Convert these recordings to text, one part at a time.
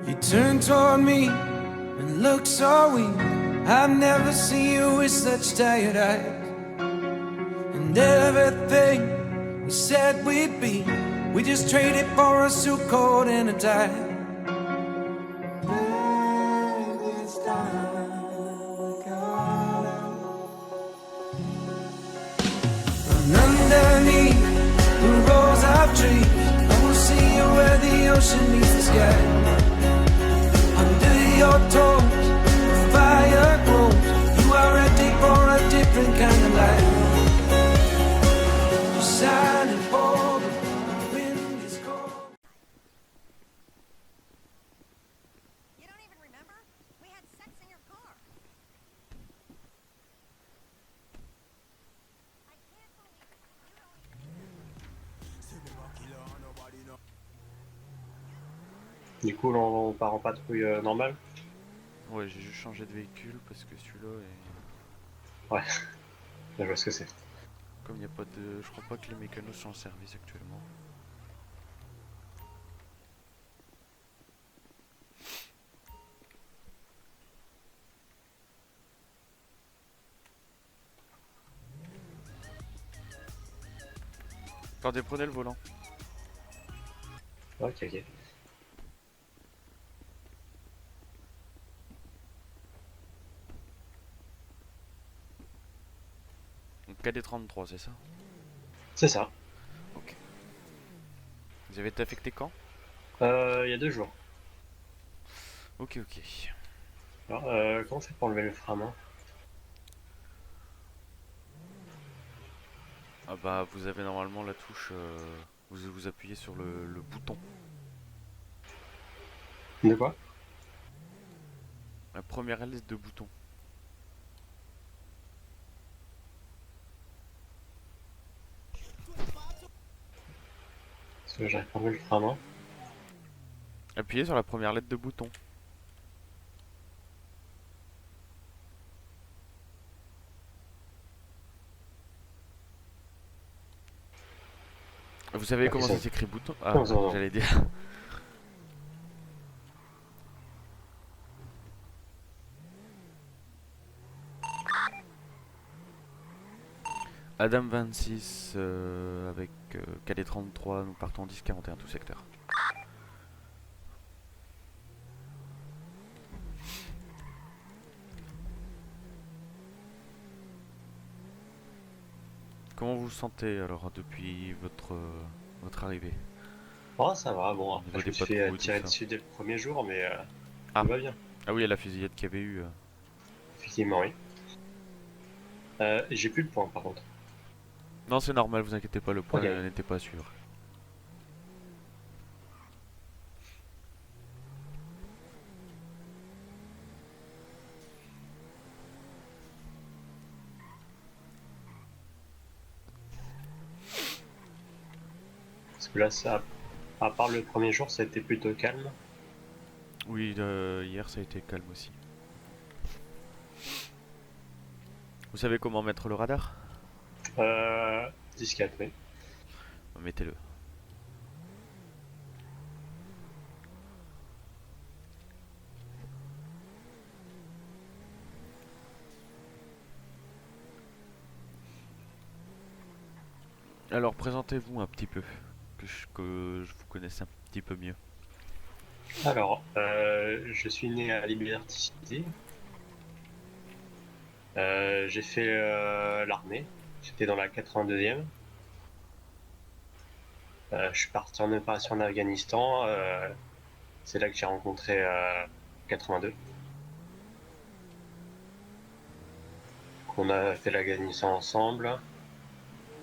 You turn toward me and look so weak. I've never seen you with such tired eyes. And everything we said we'd be, we just traded for a suit coat and a tie. And underneath the rows of trees, I will see you where the ocean meets the sky. Under your toes, the fire grows. You are ready for a different kind of life. You're silent for the wind is cold. You don't even remember? We had sex in your car. I can't believe you don't. Du coup, on part en patrouille normale. Ouais, j'ai juste changé de véhicule parce que celui-là est... Ouais, je vois ce que c'est. Comme il n'y a pas de... Je crois pas que les mécanos sont en service actuellement. Attendez, prenez le volant. Ok, ok. Donc KD33, c'est ça? C'est ça. Ok. Vous avez été affecté quand? Il y a 2 jours. Ok, ok. Alors, comment on fait pour enlever le frein à main? Ah bah, vous avez normalement la touche... vous appuyez sur le bouton. De quoi? La première liste de boutons. Parce que j'arrive pas à enlever le frein à main. Appuyez sur la première lettre de bouton. Vous savez Ok, comment ça- ça s'écrit bouton? Ah, Comment ça, non. j'allais dire. Adam 26 avec KD 33, nous partons 10-41 tout secteur. Comment vous vous sentez alors depuis votre arrivée? Oh, ça va, bon, Au après niveau je des me suis fait patrouilles, tout tirer ça. dessus dès le premier jour, mais Ah. tout va bien. Ah oui, il y a la fusillade qu'il y avait eu. Effectivement, oui. J'ai plus le point par contre. Non, c'est normal, vous inquiétez pas, le point Ok. n'était pas sûr. Parce que là, ça, à part le premier jour, ça a été plutôt calme. Oui, hier ça a été calme aussi. Vous savez comment mettre le radar? 10-4, oui. Mettez-le. Alors présentez-vous un petit peu, que je vous connaisse un petit peu mieux. Alors, je suis né à Liberty City. J'ai fait l'armée. J'étais dans la 82e. Je suis parti en opération en Afghanistan. C'est là que j'ai rencontré 82. On a fait l'Afghanistan ensemble.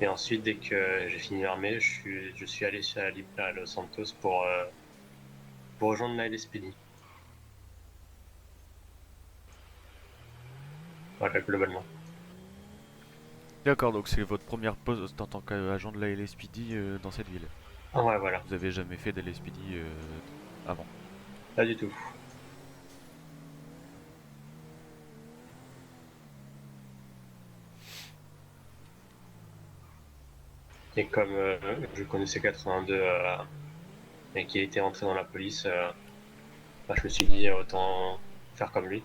Et ensuite, dès que j'ai fini l'armée, je suis allé à Los Santos pour rejoindre la LSPD. Voilà, globalement. D'accord, donc c'est votre première poste en tant qu'agent de la LSPD dans cette ville. Ah ouais, voilà. Vous avez jamais fait de LSPD avant. Pas du tout. Et comme je connaissais 82 et qui était entré dans la police, Bah, je me suis dit autant faire comme lui.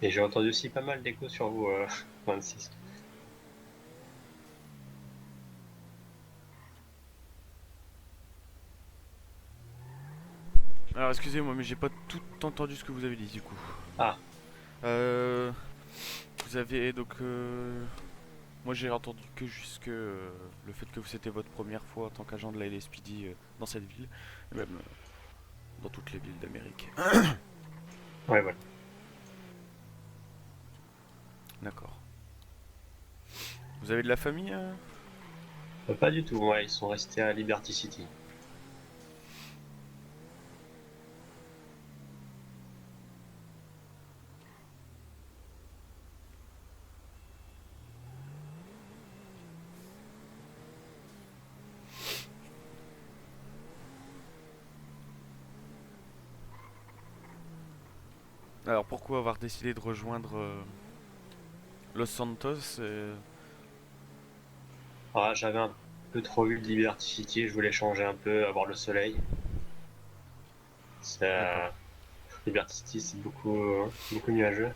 Et j'ai entendu aussi pas mal d'échos sur vous, 26. Alors excusez-moi, mais j'ai pas tout entendu ce que vous avez dit du coup. Ah, Euh, vous avez donc... moi j'ai entendu que jusque le fait que c'était votre première fois en tant qu'agent de la LSPD dans cette ville, et même dans toutes les villes d'Amérique. ouais, voilà. D'accord. Vous avez de la famille Pas du tout, ouais, ils sont restés à Liberty City. Alors pourquoi avoir décidé de rejoindre Los Santos Ah, j'avais un peu trop vu de Liberty City, je voulais changer un peu, avoir le soleil. D'accord. Ça... Liberty City, c'est beaucoup nuageux.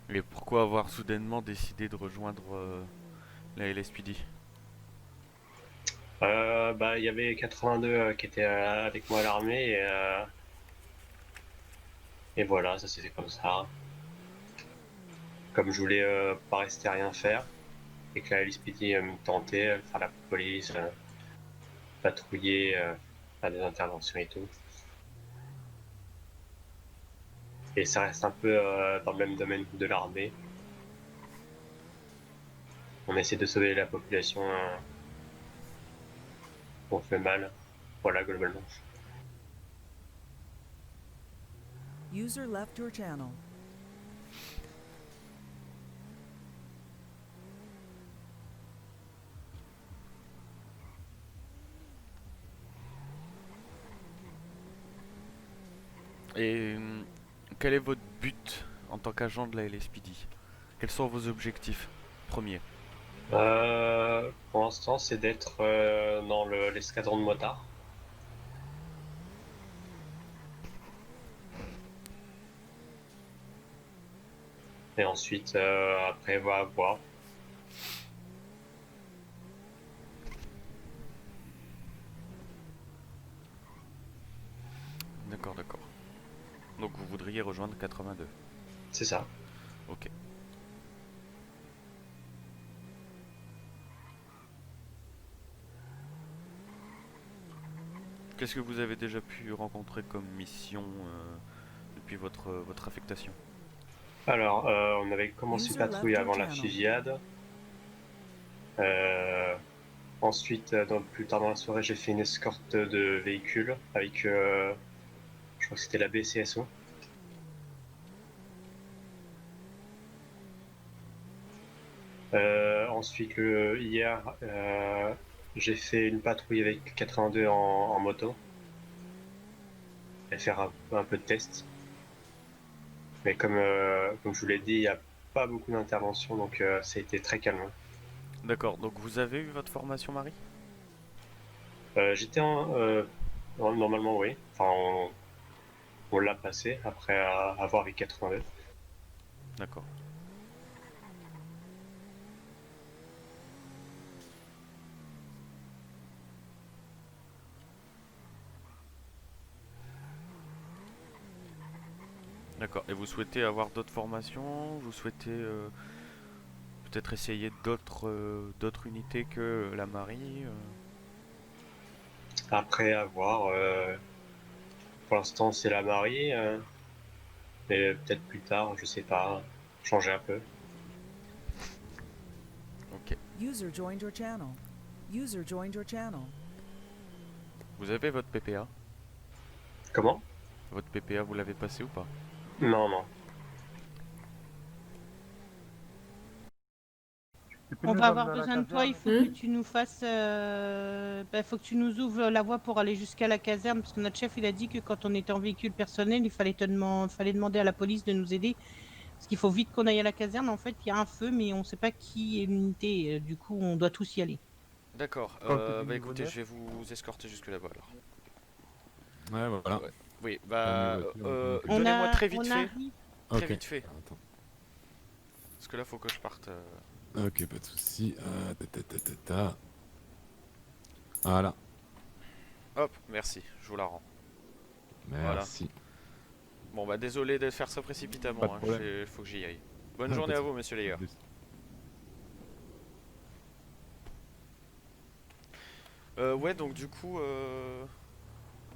Et pourquoi avoir soudainement décidé de rejoindre la LSPD? Bah, il y avait 82 qui étaient avec moi à l'armée et voilà, ça c'était comme ça. Comme je voulais pas rester à rien faire et que la LSPD me tentait, faire la police, patrouiller, faire des interventions et tout. Et ça reste un peu dans le même domaine de l'armée. On essaie de sauver la population qu'on fait mal. Voilà, globalement. User left your channel. Et quel est votre but en tant qu'agent de la LSPD? Quels sont vos objectifs premiers? Pour l'instant, c'est d'être dans l'escadron de motards. Et ensuite, après, on va voir. D'accord, d'accord. Donc vous voudriez rejoindre 82. C'est ça. Ok. Qu'est-ce que vous avez déjà pu rencontrer comme mission depuis votre affectation? Alors, on avait commencé User patrouille left your avant la channel. fusillade. Euh, Ensuite, plus tard dans la soirée, j'ai fait une escorte de véhicules avec, je crois que c'était la BCSO. Ensuite, hier, j'ai fait une patrouille avec 82 en moto et faire un peu de test. Mais comme je vous l'ai dit, il n'y a pas beaucoup d'interventions, donc ça a été très calme. D'accord, donc vous avez eu votre formation Marie? J'étais normalement, oui. Enfin, on l'a passé après avoir avec 82. D'accord. D'accord. Et vous souhaitez avoir d'autres formations? Vous souhaitez peut-être essayer d'autres unités que la Marie Après avoir, pour l'instant, c'est la mariée, mais peut-être plus tard, je sais pas, changer un peu. Ok. User joined your channel. User joined your channel. Vous avez votre PPA? Comment? Votre PPA, vous l'avez passé ou pas? Non, non. On va avoir besoin de toi, il faut que tu nous fasses... faut que tu nous ouvres la voie pour aller jusqu'à la caserne, parce que notre chef, il a dit que quand on était en véhicule personnel, il fallait demander à la police de nous aider, parce qu'il faut vite qu'on aille à la caserne. En fait, il y a un feu, mais on ne sait pas qui est l'unité, du coup, on doit tous y aller. D'accord, bah écoutez, je vais vous escorter jusque là-bas alors. Ouais, voilà. Ouais. Oui, bah, On donnez-moi a- très vite on fait. arrive. Très Ok. vite fait. Attends. Parce que là, faut que je parte. Ok, pas de soucis. Voilà. Hop, merci, je vous la rends. Merci. Bon, bah désolé de faire ça précipitamment, Pas de problème. faut que j'y aille. Bonne Ah, journée pas à de vous, monsieur Leyer. Ouais, donc du coup,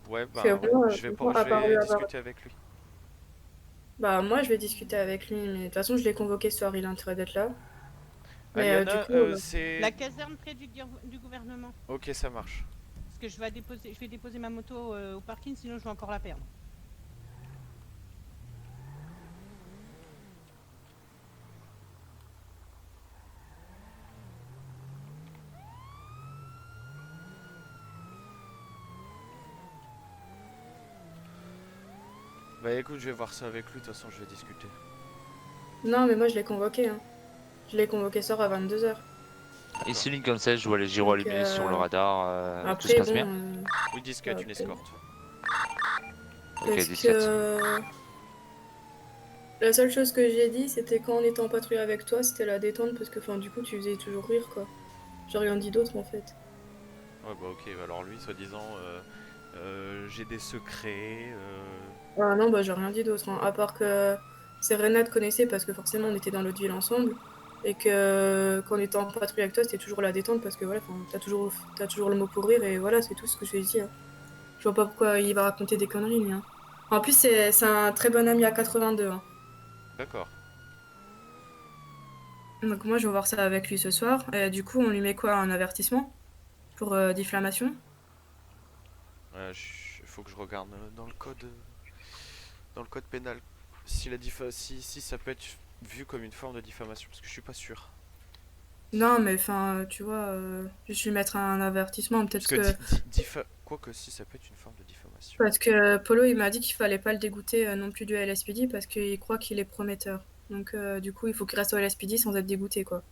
ouais, bah, C'est bon, je vais, on a parlé à part- discuter avec lui. Bah, moi, je vais discuter avec lui, mais de toute façon, je l'ai convoqué ce soir, il a intérêt d'être là. Mais Aliana, du coup, c'est... La caserne près du gouvernement. Ok, ça marche. Parce que je vais déposer ma moto au parking, sinon je vais encore la perdre. Bah écoute, je vais voir ça avec lui, de toute façon, je vais discuter. non, mais moi, je l'ai convoqué. Hein. Je l'ai convoqué ce soir à 22h. Ici Lincoln 16, je vois les gyros Donc, allumés sur le radar, tout se Après, passe bon, bien. Oui, disquette, ouais, une escorte. Ok, parce 17. que la seule chose que j'ai dit, c'était quand on était en patrouille avec toi, c'était la détente, parce que, enfin, du coup, tu faisais toujours rire, quoi. J'ai rien dit d'autre, en fait. Ouais, bah ok, bah alors lui, soi-disant, j'ai des secrets, Ah non, bah, j'ai rien dit d'autre, hein, à part que Serena te connaissait, parce que forcément, on était dans l'autre ville ensemble. Et que quand on était en patrouille avec toi, c'était toujours la détente parce que voilà, t'as toujours le mot pour rire et voilà, c'est tout ce que je lui ai dit. Hein. Je vois pas pourquoi il va raconter des conneries, lui. Hein. En plus, c'est un très bon ami à 82. Hein. D'accord. Donc moi, je vais voir ça avec lui ce soir. Et du coup, on lui met quoi? Un avertissement pour diffamation? Faut que je regarde dans le code pénal si ça peut être vu comme une forme de diffamation, parce que je suis pas sûr. Non, mais enfin, tu vois, juste lui mettre un avertissement, peut-être Parce que... quoique si ça peut être une forme de diffamation. Parce que Polo, il m'a dit qu'il fallait pas le dégoûter non plus du LSPD parce qu'il croit qu'il est prometteur. Donc du coup, il faut qu'il reste au LSPD sans être dégoûté, quoi.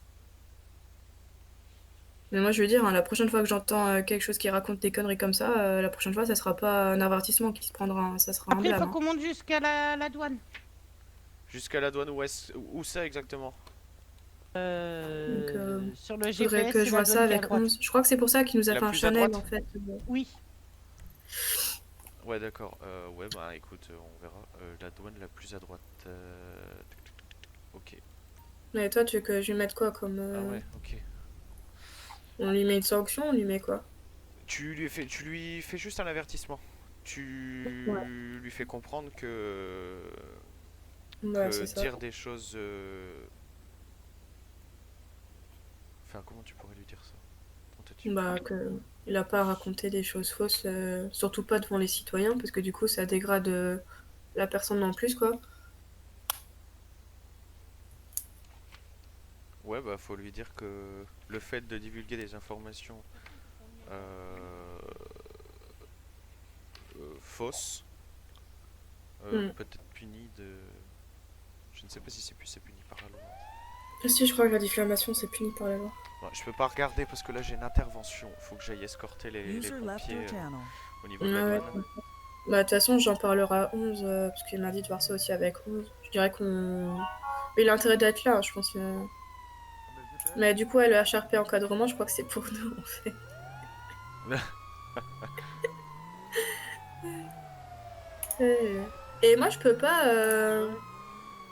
Mais moi, je veux dire, hein, la prochaine fois que j'entends quelque chose qui raconte des conneries comme ça, la prochaine fois, ça sera pas un avertissement qui se prendra, ça sera un Après, il blâme. faut qu'on monte jusqu'à la douane. Jusqu'à la douane, où ça exactement? Donc, Sur le faudrait GPS, que c'est je la vois ça douane qui est à avec droite. 11. Je crois que c'est pour ça qu'il nous a La fait un plus à Chanel, droite en fait. Oui. Ouais, d'accord. Ouais, bah écoute, on verra. La douane la plus à droite. Ok. Mais toi, tu veux que je lui mette quoi comme... Ah ouais, ok. On lui met une sanction, on lui met quoi? Tu lui fais juste un avertissement. Tu Ouais. lui fais comprendre que Ouais, c'est ça. dire des choses. Enfin, comment tu pourrais lui dire ça? Bah, que il a pas raconté des choses fausses, surtout pas devant les citoyens, parce que du coup, ça dégrade la personne en plus, quoi. Ouais, bah faut lui dire que le fait de divulguer des informations euh, fausses peut être puni de. Je ne sais pas si c'est puni par la loi. Ah si, je crois que la diffamation, c'est puni par la loi. Ouais, je peux pas regarder parce que là j'ai une intervention. Faut que j'aille escorter les User left pompiers your channel. au niveau de la Ouais, douane. bah, de toute façon, j'en parlerai à 11, parce qu'il m'a dit de voir ça aussi avec 11. Je dirais qu'on... Il a intérêt d'être là, je pense. Mais du coup, le HRP encadrement, je crois que c'est pour nous, en fait. Et moi, je peux pas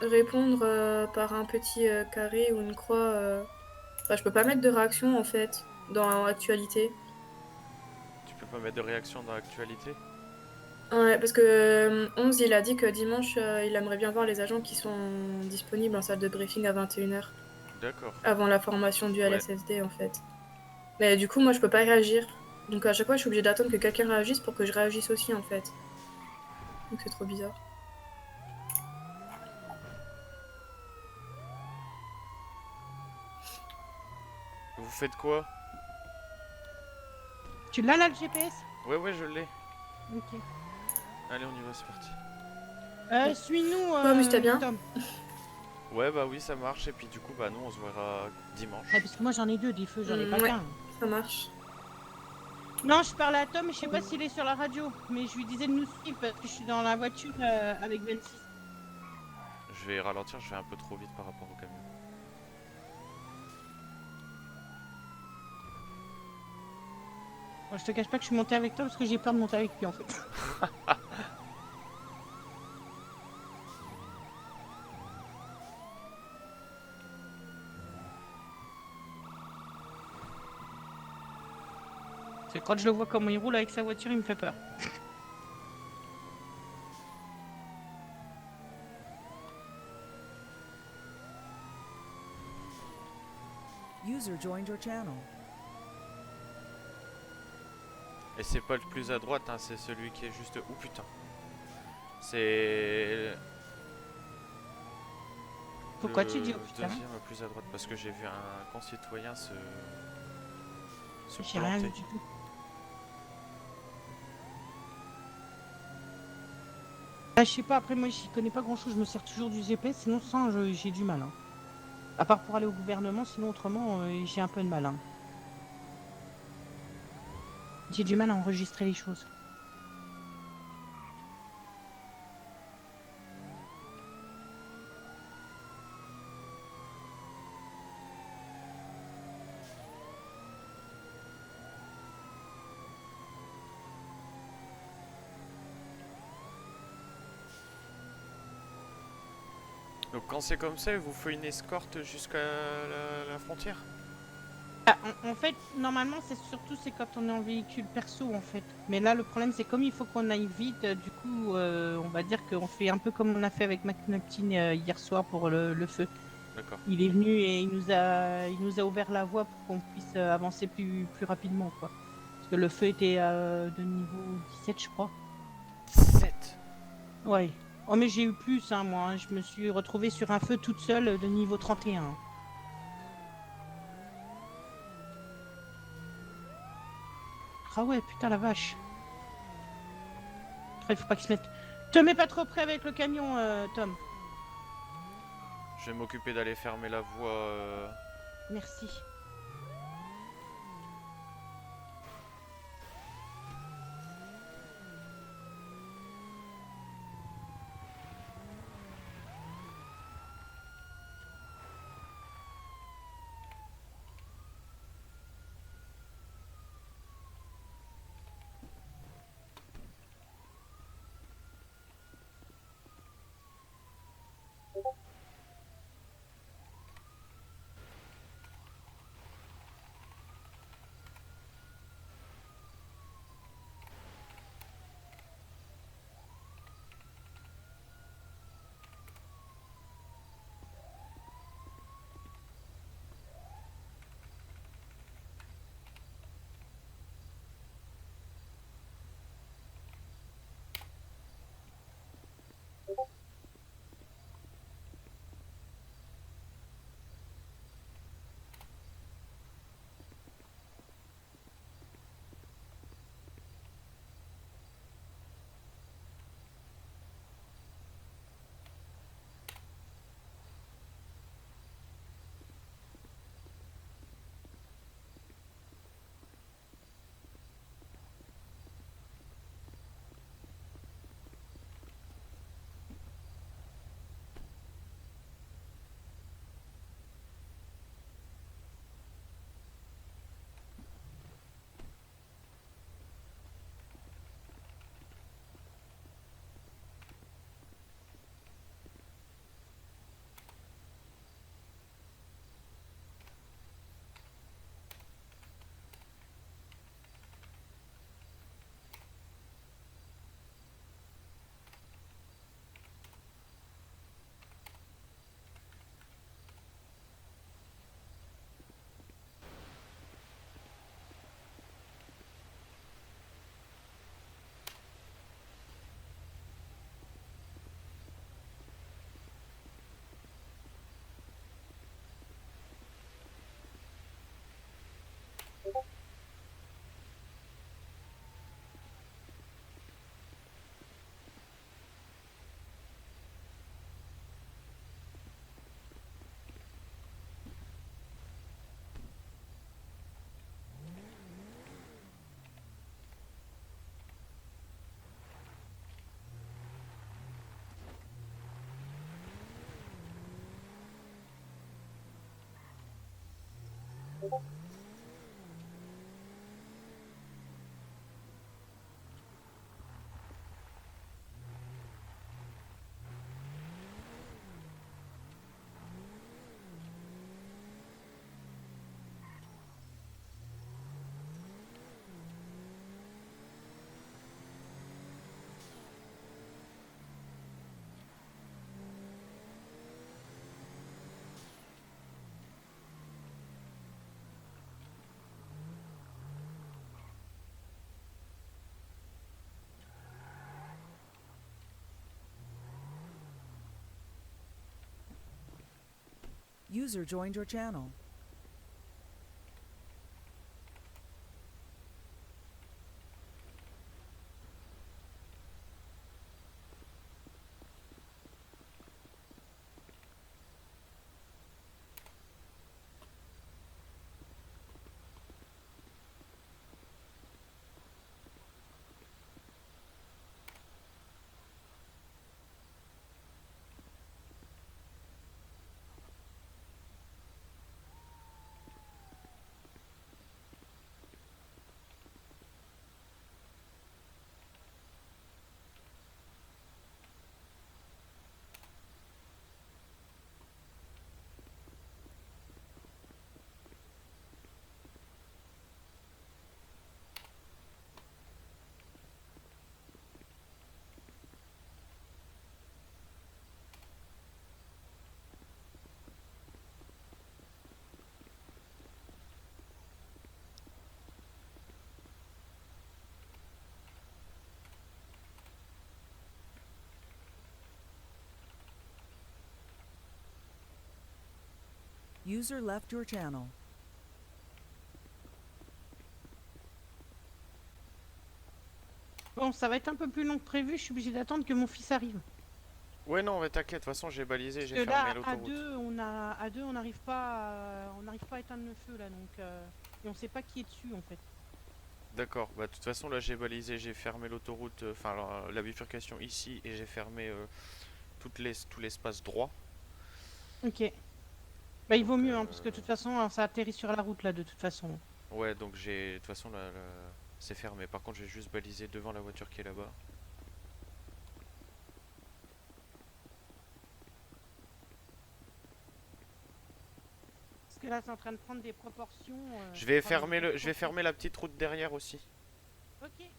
répondre par un petit carré ou une croix. Enfin, je peux pas mettre de réaction, en fait, dans l'actualité. Tu peux pas mettre de réaction dans l'actualité? Ouais, parce que 11, il a dit que dimanche, il aimerait bien voir les agents qui sont disponibles en salle de briefing à 21h. D'accord. Avant la formation du Ouais. LSSD, en fait. Mais du coup, moi, je peux pas réagir. Donc à chaque fois, je suis obligée d'attendre que quelqu'un réagisse pour que je réagisse aussi, en fait. Donc c'est trop bizarre. Vous faites quoi? Tu l'as là le GPS? Ouais, je l'ai. Ok. Allez, on y va, c'est parti. Suis-nous, amuse-toi bien. Tom. Ouais, bah oui, ça marche. Et puis du coup, bah nous, on se verra dimanche. Ah, parce que moi j'en ai deux des feux, j'en ai pas Ouais. qu'un. Ça marche. Non, je parlais à Tom, mais je sais pas s'il est sur la radio. Mais je lui disais de nous suivre parce que je suis dans la voiture avec 26. Je vais ralentir, je vais un peu trop vite par rapport au camion. Bon, je te cache pas que je suis montée avec toi parce que j'ai peur de monter avec lui en fait. C'est quand je le vois comment il roule avec sa voiture, il me fait peur. User joined your channel. Et c'est pas le plus à droite, hein, c'est celui qui est juste... Oh putain. C'est... Pourquoi le tu dis oh putain? deuxième le plus à droite, parce que j'ai vu un concitoyen se J'ai rien vu planter. du tout. Ah, je sais pas, après moi j'y connais pas grand chose, je me sers toujours du GPS, sinon sans j'ai du mal. Hein. À part pour aller au gouvernement, sinon autrement j'ai un peu de mal. Hein. J'ai du mal à enregistrer les choses. Donc quand c'est comme ça, il vous faut une escorte jusqu'à la frontière? Ah, en fait, normalement, c'est quand on est en véhicule perso, en fait. Mais là, le problème, c'est comme il faut qu'on aille vite, du coup, on va dire qu'on fait un peu comme on a fait avec McNulty hier soir pour le feu. D'accord. Il est venu et il nous a ouvert la voie pour qu'on puisse avancer plus rapidement, quoi. Parce que le feu était de niveau 17, je crois. 17. Ouais. Oh, mais j'ai eu plus, hein, moi. Hein. Je me suis retrouvée sur un feu toute seule de niveau 31. Ah ouais, putain la vache. Il faut pas qu'il se mette. Te mets pas trop près avec le camion, Tom. Je vais m'occuper d'aller fermer la voie. Merci. User joined your channel. User left your channel. Bon, ça va être un peu plus long que prévu, je suis obligée d'attendre que mon fils arrive. Ouais, non, mais t'inquiète, de toute façon, j'ai balisé, Parce j'ai que fermé là, l'autoroute. à deux, on n'arrive pas, à éteindre le feu là, donc et on sait pas qui est dessus en fait. D'accord, bah de toute façon, là, j'ai balisé, j'ai fermé l'autoroute, enfin la bifurcation ici, et j'ai fermé tout l'espace droit. Ok. Bah il vaut Donc, mieux, hein, parce que de toute façon, hein, ça atterrit sur la route là, de toute façon. Ouais, donc j'ai. De toute façon, c'est fermé. Par contre, j'ai juste balisé devant la voiture qui est là-bas. Parce que là, c'est en train de prendre des proportions. Je vais prendre fermer des je vais fermer la petite route derrière aussi. Ok.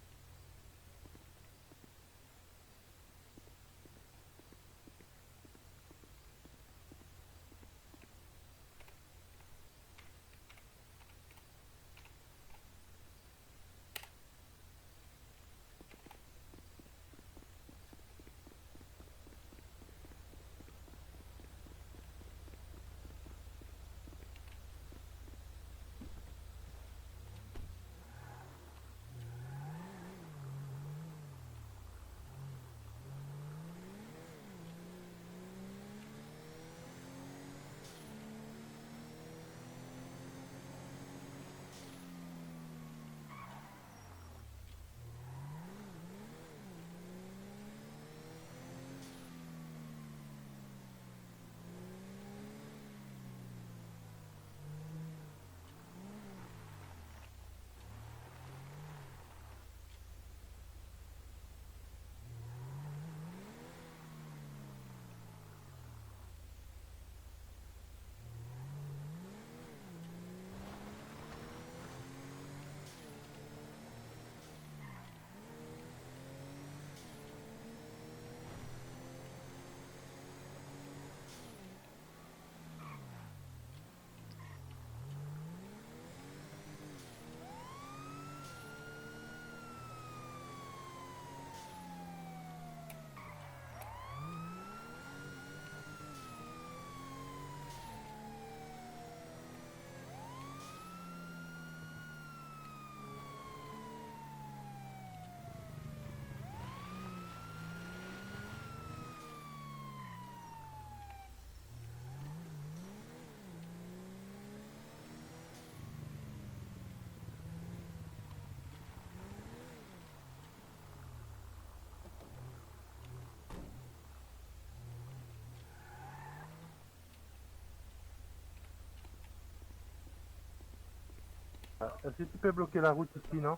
Est-ce que tu peux bloquer la route ici, non?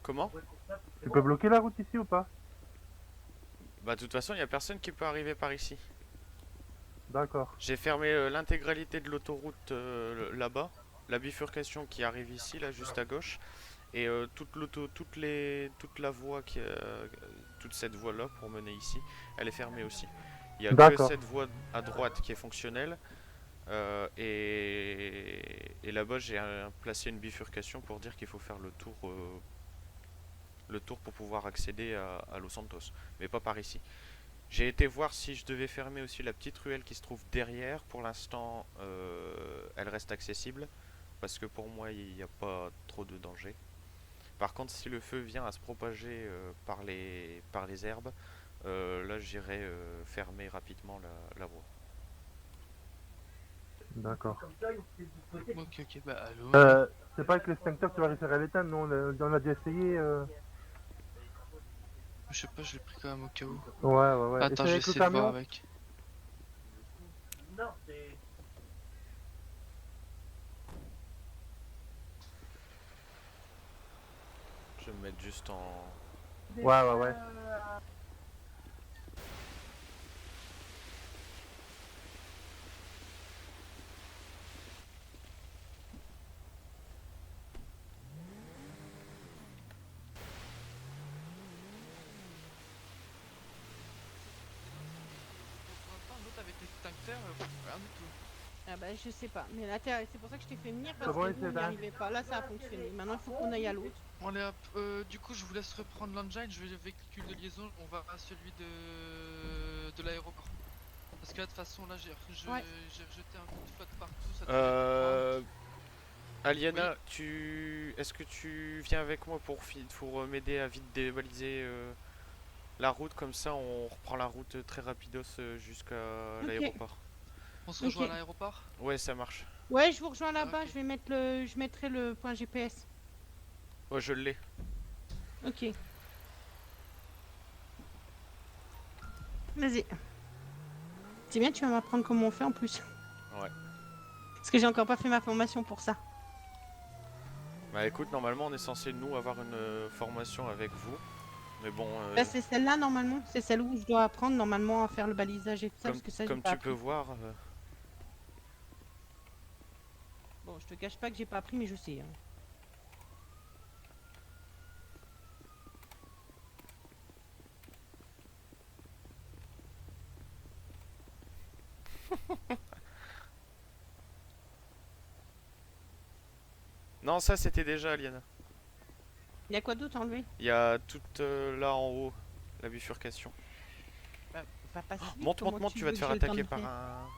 Comment? Tu peux bloquer la route ici ou pas? Bah de toute façon, il y a personne qui peut arriver par ici. D'accord. J'ai fermé l'intégralité de l'autoroute là-bas, la bifurcation qui arrive ici, là juste à gauche, et toute la voie toute cette voie là pour mener ici, elle est fermée aussi. Il y a que D'accord. cette voie à droite qui est fonctionnelle, et là-bas j'ai placé une bifurcation pour dire qu'il faut faire le tour pour pouvoir accéder à Los Santos, mais pas par ici. J'ai été voir si je devais fermer aussi la petite ruelle qui se trouve derrière. Pour l'instant, elle reste accessible parce que pour moi, il n'y a pas trop de danger. Par contre, si le feu vient à se propager par les herbes, là, j'irai fermer rapidement la voie. D'accord. Ok, bah allô. C'est pas avec l'extincteur que tu vas réussir à l'éteindre, nous on a déjà essayé. Je sais pas, je l'ai pris quand même au cas où. Ouais. Attends, Essaye je vais avec le essayer de voir camion. avec. Je vais me mettre juste en... Ouais. Avec l'extincteur, rien du tout. Ah bah je sais pas, mais là c'est pour ça que je t'ai fait venir parce Comment que il vous s'est n'y là arrivez pas. Là ça a fonctionné. Maintenant il faut qu'on aille à l'autre. Allez hop, du coup je vous laisse reprendre l'engine, je vais le véhicule de liaison, on va à celui de l'aéroport. Parce que là de toute façon là j'ai rejeté un coup de flotte partout, ça devient Aliana, est-ce que tu viens avec moi pour m'aider à vite débaliser la route, comme ça on reprend la route très rapidos jusqu'à l'aéroport. On se rejoint à l'aéroport? Ouais, ça marche. Ouais, je vous rejoins là-bas, ok. je mettrai le point GPS. Ouais, je l'ai. Ok. Vas-y. C'est bien, tu vas m'apprendre comment on fait en plus. Ouais. Parce que j'ai encore pas fait ma formation pour ça. Bah écoute, normalement on est censé nous avoir une formation avec vous. Mais bon... Bah, c'est celle-là normalement, c'est celle où je dois apprendre normalement à faire le balisage et tout ça. comme Parce que ça, comme j'ai pas tu peux appris. voir... Bon, je te cache pas que j'ai pas appris, mais je sais. Hein. Non, ça c'était déjà Aliana. Y a quoi d'autre à enlever? Il y a tout là en haut, la bifurcation. Bah, va pas si vite, Monte, comment tu vas veux te que faire j'ai le temps attaquer de par faire un...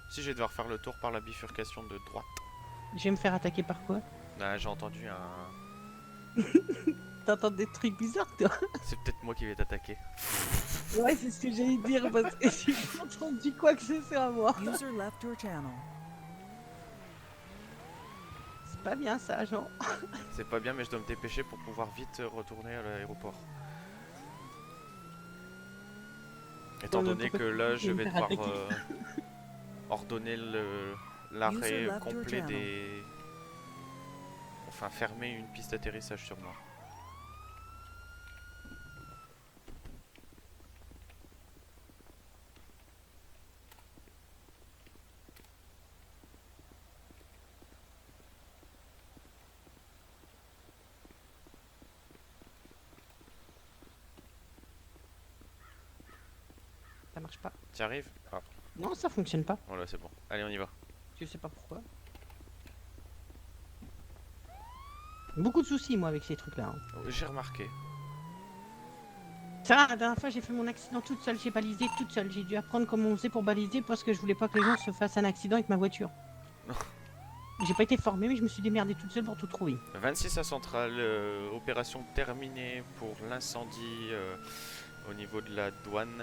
Si, je vais devoir faire le tour par la bifurcation de droite. Je vais me faire attaquer par quoi? Ah, j'ai entendu un... T'entends des trucs bizarres toi? C'est peut-être moi qui vais t'attaquer. Ouais, c'est ce que j'allais dire parce que j'ai pas entendu quoi que ce soit à moi. User left your channel. C'est pas bien ça, Jean. C'est pas bien, mais je dois me dépêcher pour pouvoir vite retourner à l'aéroport. Étant donné que là, je vais devoir ordonner l'arrêt complet des... Enfin, fermer une piste d'atterrissage sur moi. Ça marche pas. T'y arrives? Ah, Non, ça fonctionne pas. voilà, c'est bon. Allez, on y va. Je sais pas pourquoi. Beaucoup de soucis moi avec ces trucs là. J'ai remarqué. Ça, la dernière fois j'ai fait mon accident toute seule, j'ai balisé toute seule. J'ai dû apprendre comment on faisait pour baliser parce que je voulais pas que les gens se fassent un accident avec ma voiture. J'ai pas été formée mais je me suis démerdée toute seule pour tout trouver. 26 à Centrale, opération terminée pour l'incendie au niveau de la douane.